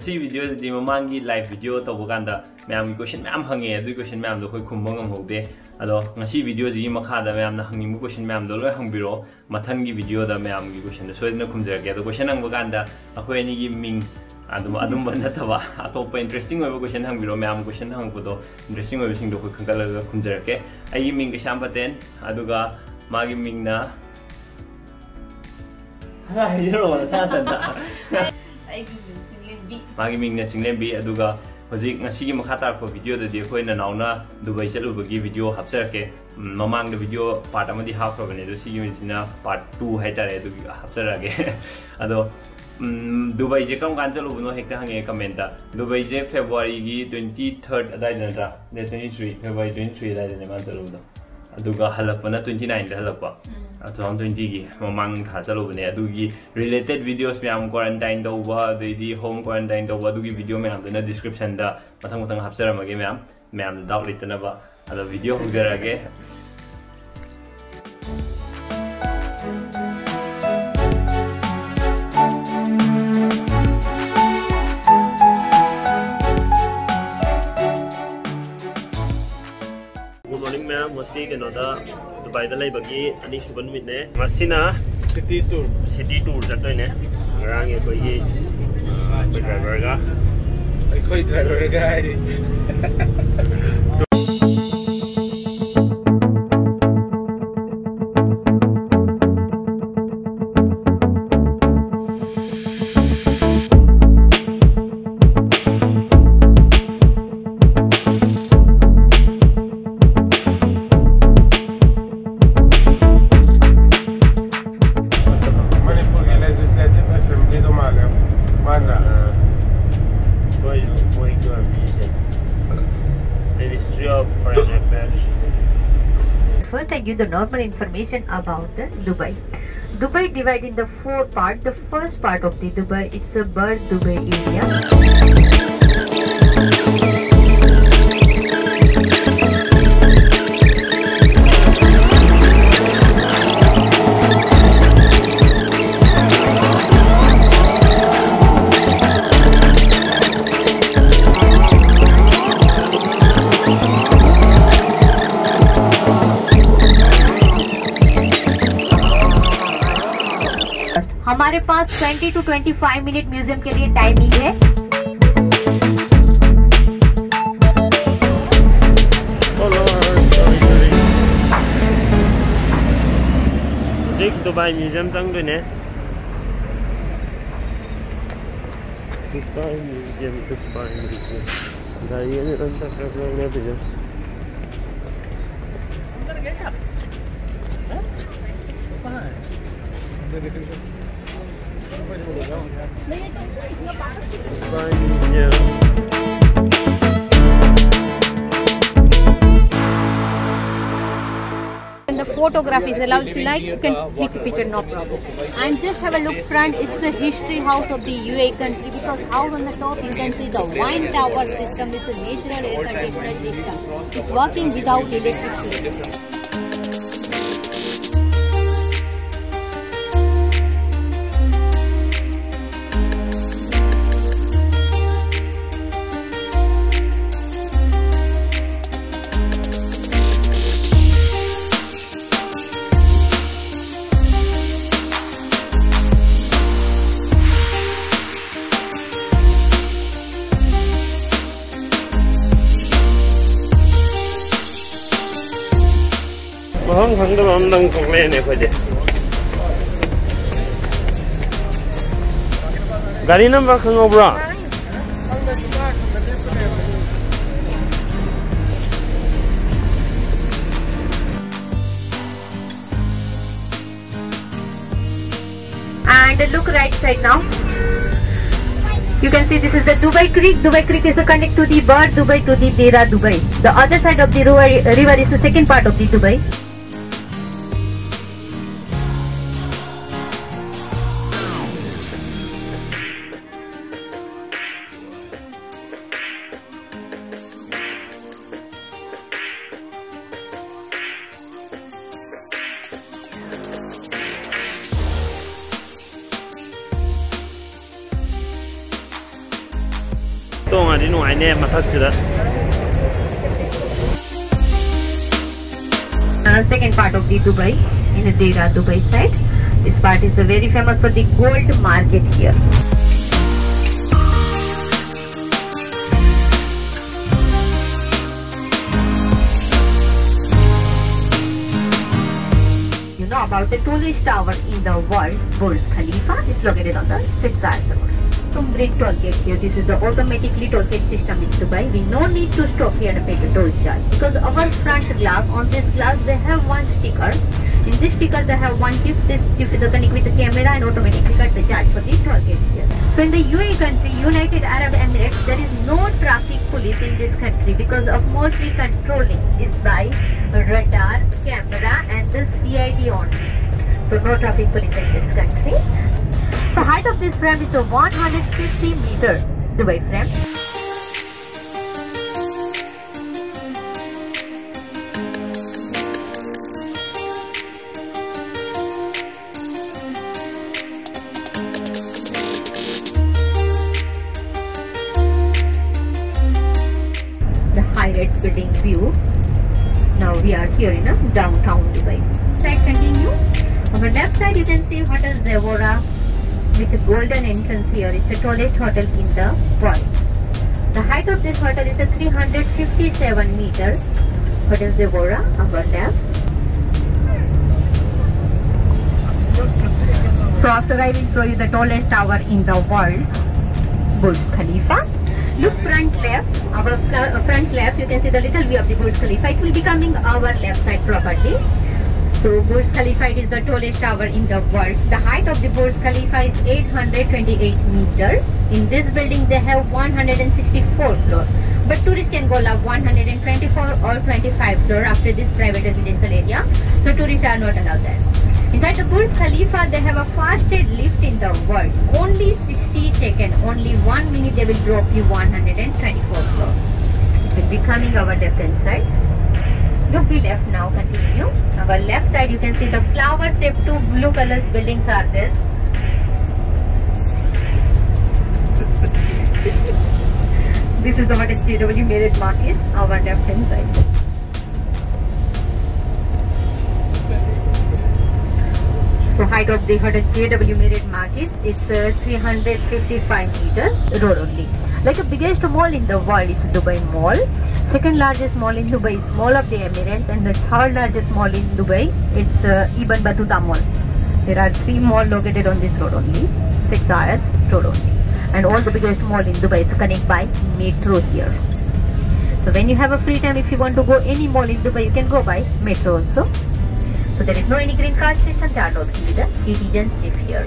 ngasi video di mamangi live video to buganda ma'am question ma'am हंगे अदु question ma'am दो कोई खुम ngam hode ado ngasi video ji makha da ma'am na hangni question ma'am दो लोय hangbiro mathang gi video da ma'am gi question da soidna khumjarage ado question ang buganda akhoi ni gi ming adum banda taba atopa interesting oiba question hangbiro ma'am question hangbodo interesting oiba sing do koi khangkala khumjarage ai ming ge shampaten aduga magi ming na ha hero sa ta magi ming na chinglembi aduga hozik ngasi gi makha tar ko video da de khoi na nauna dubai chalu bagi video hapsarake mamang da video part amadi half ko bane do si gi sina part 2 hai tare du hapsarage ado dubai je kam kan chalu no hekta hange comment da dubai je february gi 23rd adai na da 23 february 23 adai na man chalu do aduga halakpana 29 da halakpa 2020 gi mamang tha chalu bane adugi related videos me am quarantine do ba di home quarantine do ba adugi video me am na description da mathang mathang hapsaramage me am doubt litna ba ado video hogerage mesti kena da Dubai da lai bagi ani suban mit ne masina city tour jatoi ne ngarang ye koi ye driver ga ai koi driver ga ai First, I give the normal information about the Dubai. Dubai divided in the 4 parts. The first part of the Dubai, it's a Bur Dubai area. हमारे पास 20 to 25 minute museum के लिए timing है। Dubai museum चंगदोने Dubai museum गाड़ी ने अंदर करने भेजो When the photography is allowed, if you like, you can click a picture, no problem. And just have a look front, it's the history house of the UAE country, because out on the top you can see the wine tower system. It's a natural air conditioner system. It's working without electricity. Hong Kong da am dang kok le ne khoje gari number khang bra And look right side now. You can see this is the Dubai Creek. Dubai Creek is a connect to the Bur Dubai to the Dera Dubai. The other side of the river is the second part of the Dubai. ne mathakida. Second part of the Dubai, in the Deira Dubai side. This part is very famous for the gold market here. You know about the tallest tower in the world, Burj Khalifa. It's located on the 6th Road. Tumbri toll gate here. This is the automatically toll gate system in Dubai. We no need to stop here and pay the toll charge because our front glass, on this glass they have one sticker. In this sticker they have one chip. This chip is connected with the camera and automatically cut the charge for the toll gate here. So in the UAE country, United Arab Emirates, there is no traffic police in this country because of mostly controlling is by radar, camera and the CID only. So no traffic police in this country. The height of this frame is a 150 meter Dubai frame. The high-rise building view. Now we are here in a downtown Dubai. Side continue. On the left side you can see Hotel Zevora with a golden entrance here. It's the tallest hotel in the world. The height of this hotel is a 357 meter. Hotel Zevora, our left. So after I will show you the tallest tower in the world, Burj Khalifa. Look front left, our front left, you can see the little view of the Burj Khalifa. It will be coming our left side properly. So Burj Khalifa is the tallest tower in the world. The height of the Burj Khalifa is 828 meters. In this building they have 164 floors. But tourists can go up 124 or 25 floor after this private residential area. So tourists are not allowed there. Inside the Burj Khalifa they have a fastest lift in the world. Only 60 seconds, only 1 minute they will drop you 124 floors. It will be coming our left hand side. Look, we left now, continue. Our left side you can see the flower shaped two blue colors buildings are there. This is the what is JW Marriott Marquis, our left hand side. So height of the hotel JW Marriott Marquis is 355 meters road only. Like the biggest mall in the world is Dubai Mall. Second largest mall in Dubai is Mall of the Emirates, and the third largest mall in Dubai it's Ibn Battuta Mall. There are 3 malls located on this road only, 6 road only, and all the biggest mall in Dubai is connected by metro here. So when you have a free time, if you want to go any mall in Dubai, you can go by metro also. So there is no any green card system, they are not the citizenship here.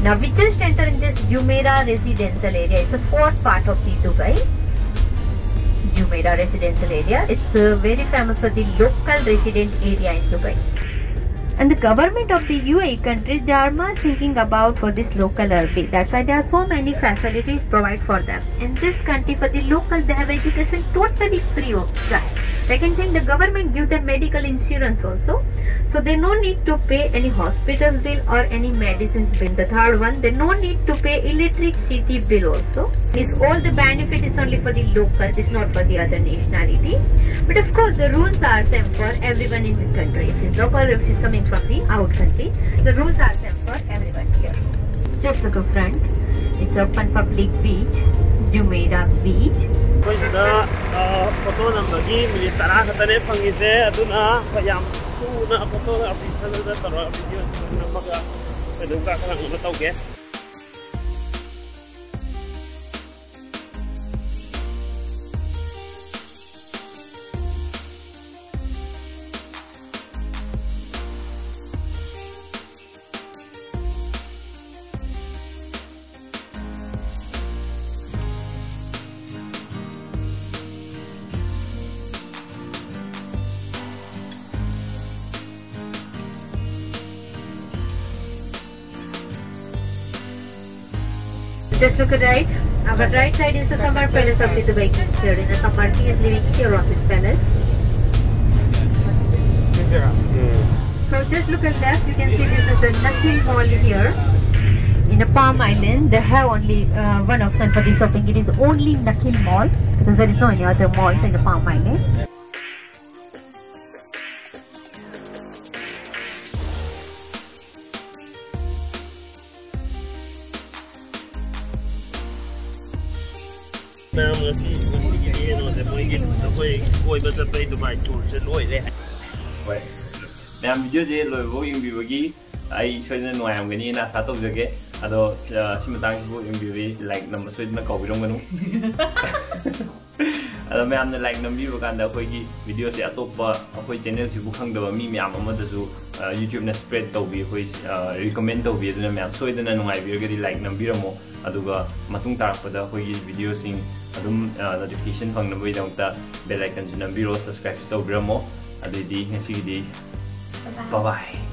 Now we just enter in this Jumeirah residential area. It's a 4th part of the Dubai. Jumeirah residential area. It's very famous for the local resident area in Dubai. And the government of the UAE country, they are much thinking about for this local urban. That's why there are so many facilities provide for them. In this country, for the local, they have education totally free of charge. Second thing, the government give them medical insurance also. So they no need to pay any hospital bill or any medicines bill. The third one, they no need to pay electricity bill also. This all the benefit is only for the local, it's not for the other nationality. But of course, the rules are same for everyone in this country. If it's local or if it's coming from the out country, the rules are same for everyone here. Just look up front. It's open public beach, Jumeirah Beach. Photo nambagi minute tara katane phangise aduna payam suna photo official da tara video namaga eduka kana tawge. Just look at right. Our right side is the Summer Palace of the Dubai Kings here. In the Summer King is living here on this palace. So just look at left. You can see this is the Nakheel Mall here. in a Palm Island, they have only one option for the shopping. It is only Nakheel Mall, because there is no any other malls in the Palm Island. Ma'am video जे लोइबो इंबिबगी आई सोइना नोयामगनी ना सातो जगे अदो सिमतांग बो इंबिबी लाइक नंबर सोइना कॉबिरोंगनु अदो मैम ने लाइक नंबी बकांदा कोइगी वीडियो से अतोपा अखोई चैनल सिबु खंगदबा मी मैम अमदसु YouTube ने स्प्रेड तौबी कोइ रिकमेंड तौबी अदुना मैम सोइदना नुंगाइबिरगदी लाइक नंबीरमो अदुगा मतुंग तारपदा कोइगी वीडियो सिंग अदुम नोटिफिकेशन फंगनबैदमता बेल आइकन नंबीरो सब्सक्राइब तौबिरमो अदुदी ngasiidi bye bye